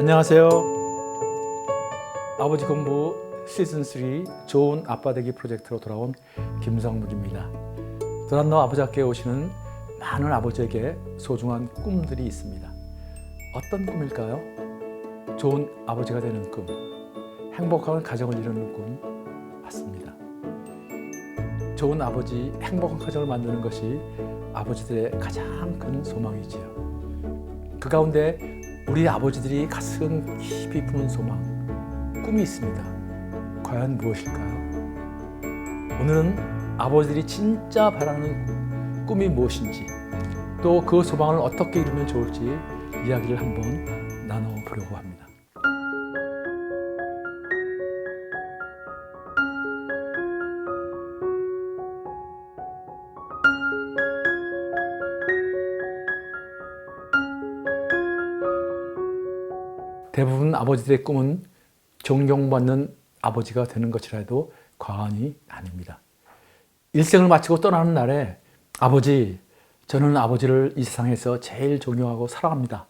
안녕하세요. 아버지 공부 시즌3 좋은 아빠 되기 프로젝트로 돌아온 김성묵입니다. 도란노 아버지 학교에 오시는 많은 아버지에게 소중한 꿈들이 있습니다. 어떤 꿈일까요? 좋은 아버지가 되는 꿈, 행복한 가정을 이루는 꿈 맞습니다. 좋은 아버지, 행복한 가정을 만드는 것이 아버지들의 가장 큰 소망이지요. 그 가운데 우리 아버지들이 가슴 깊이 품은 소망, 꿈이 있습니다. 과연 무엇일까요? 오늘은 아버지들이 진짜 바라는 꿈이 무엇인지, 또 그 소망을 어떻게 이루면 좋을지 이야기를 한번 나눠보려고 합니다. 대부분 아버지들의 꿈은 존경받는 아버지가 되는 것이라 해도 과언이 아닙니다. 일생을 마치고 떠나는 날에 아버지, 저는 아버지를 이 세상에서 제일 존경하고 사랑합니다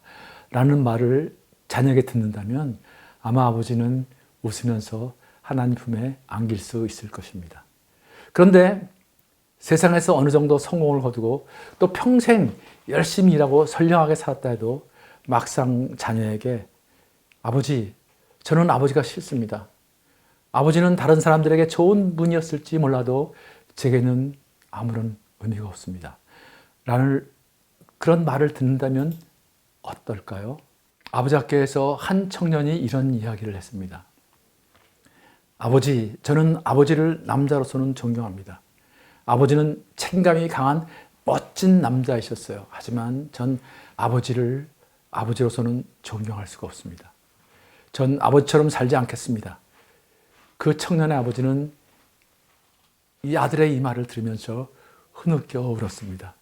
라는 말을 자녀에게 듣는다면 아마 아버지는 웃으면서 하나님 품에 안길 수 있을 것입니다. 그런데 세상에서 어느 정도 성공을 거두고 또 평생 열심히 일하고 선량하게 살았다 해도 막상 자녀에게 아버지, 저는 아버지가 싫습니다. 아버지는 다른 사람들에게 좋은 분이었을지 몰라도 제게는 아무런 의미가 없습니다. 라는 그런 말을 듣는다면 어떨까요? 아버지 학교에서 한 청년이 이런 이야기를 했습니다. 아버지, 저는 아버지를 남자로서는 존경합니다. 아버지는 책임감이 강한 멋진 남자이셨어요. 하지만 전 아버지를 아버지로서는 존경할 수가 없습니다. 전 아버지처럼 살지 않겠습니다. 그 청년의 아버지는 이 아들의 이 말을 들으면서 흐느껴 울었습니다.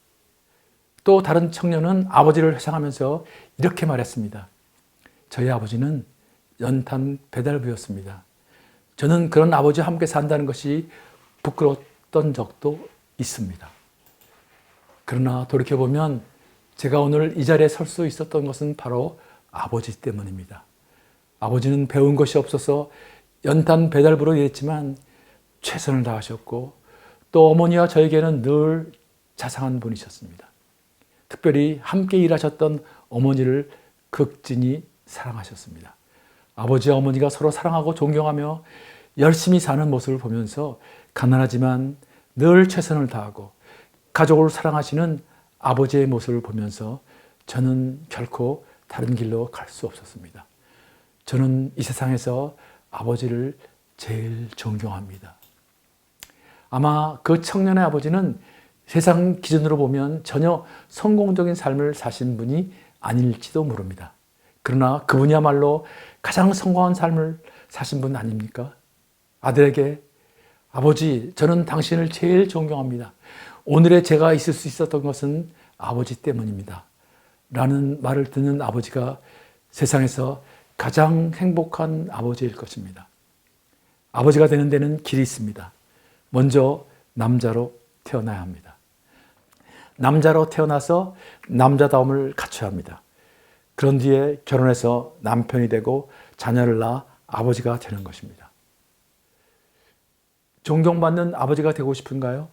또 다른 청년은 아버지를 회상하면서 이렇게 말했습니다. 저희 아버지는 연탄 배달부였습니다. 저는 그런 아버지와 함께 산다는 것이 부끄러웠던 적도 있습니다. 그러나 돌이켜보면 제가 오늘 이 자리에 설 수 있었던 것은 바로 아버지 때문입니다. 아버지는 배운 것이 없어서 연탄 배달부로 일했지만 최선을 다하셨고 또 어머니와 저에게는 늘 자상한 분이셨습니다. 특별히 함께 일하셨던 어머니를 극진히 사랑하셨습니다. 아버지와 어머니가 서로 사랑하고 존경하며 열심히 사는 모습을 보면서 가난하지만 늘 최선을 다하고 가족을 사랑하시는 아버지의 모습을 보면서 저는 결코 다른 길로 갈 수 없었습니다. 저는 이 세상에서 아버지를 제일 존경합니다. 아마 그 청년의 아버지는 세상 기준으로 보면 전혀 성공적인 삶을 사신 분이 아닐지도 모릅니다. 그러나 그분이야말로 가장 성공한 삶을 사신 분 아닙니까? 아들에게 아버지, 저는 당신을 제일 존경합니다. 오늘의 제가 있을 수 있었던 것은 아버지 때문입니다. 라는 말을 듣는 아버지가 세상에서 가장 행복한 아버지일 것입니다. 아버지가 되는 데는 길이 있습니다. 먼저 남자로 태어나야 합니다. 남자로 태어나서 남자다움을 갖춰야 합니다. 그런 뒤에 결혼해서 남편이 되고 자녀를 낳아 아버지가 되는 것입니다. 존경받는 아버지가 되고 싶은가요?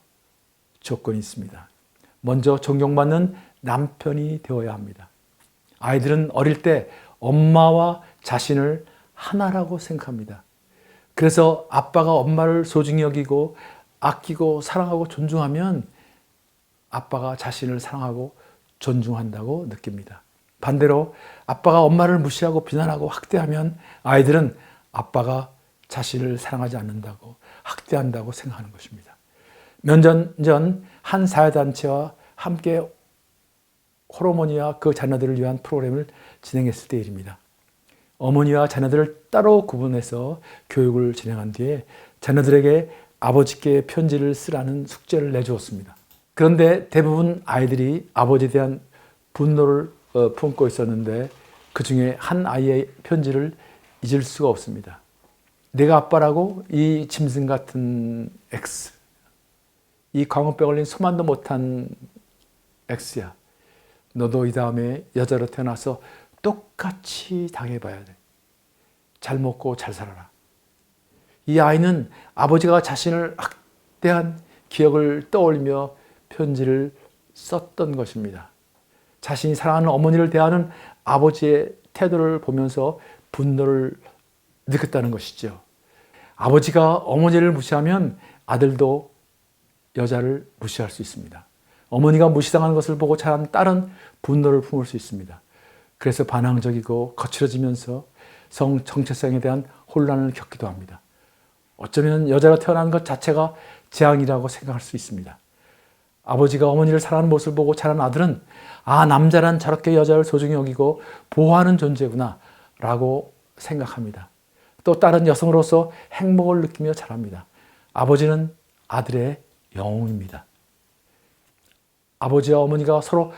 조건이 있습니다. 먼저 존경받는 남편이 되어야 합니다. 아이들은 어릴 때 엄마와 자신을 하나라고 생각합니다. 그래서 아빠가 엄마를 소중히 여기고 아끼고 사랑하고 존중하면 아빠가 자신을 사랑하고 존중한다고 느낍니다. 반대로 아빠가 엄마를 무시하고 비난하고 학대하면 아이들은 아빠가 자신을 사랑하지 않는다고 학대한다고 생각하는 것입니다. 몇 년 전 한 사회단체와 함께 홀어머니와 그 자녀들을 위한 프로그램을 진행했을 때 일입니다. 어머니와 자녀들을 따로 구분해서 교육을 진행한 뒤에 자녀들에게 아버지께 편지를 쓰라는 숙제를 내주었습니다. 그런데 대부분 아이들이 아버지에 대한 분노를 품고 있었는데 그 중에 한 아이의 편지를 잊을 수가 없습니다. 내가 아빠라고? 이 짐승 같은 X. 이 광우병 걸린 소만도 못한 X야. 너도 이 다음에 여자로 태어나서 똑같이 당해봐야 돼. 잘 먹고 잘 살아라. 이 아이는 아버지가 자신을 학대한 기억을 떠올리며 편지를 썼던 것입니다. 자신이 사랑하는 어머니를 대하는 아버지의 태도를 보면서 분노를 느꼈다는 것이죠. 아버지가 어머니를 무시하면 아들도 여자를 무시할 수 있습니다. 어머니가 무시당하는 것을 보고 자란 딸은 분노를 품을 수 있습니다. 그래서 반항적이고 거칠어지면서 성 정체성에 대한 혼란을 겪기도 합니다. 어쩌면 여자로 태어난 것 자체가 재앙이라고 생각할 수 있습니다. 아버지가 어머니를 사랑하는 모습을 보고 자란 아들은 남자란 저렇게 여자를 소중히 여기고 보호하는 존재구나 라고 생각합니다. 또 딸은 여성으로서 행복을 느끼며 자랍니다. 아버지는 아들의 영웅입니다. 아버지와 어머니가 서로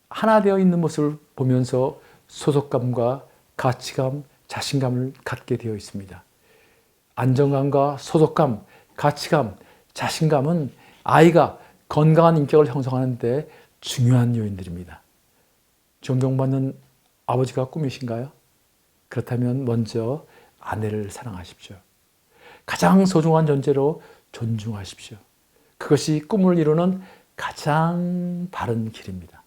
하나 되어 있는 모습을 보면서 소속감과 가치감, 자신감을 갖게 되어 있습니다. 안정감과 소속감, 가치감, 자신감은 아이가 건강한 인격을 형성하는 데 중요한 요인들입니다. 존경받는 아버지가 꿈이신가요? 그렇다면 먼저 아내를 사랑하십시오. 가장 소중한 존재로 존중하십시오. 그것이 꿈을 이루는 가장 바른 길입니다.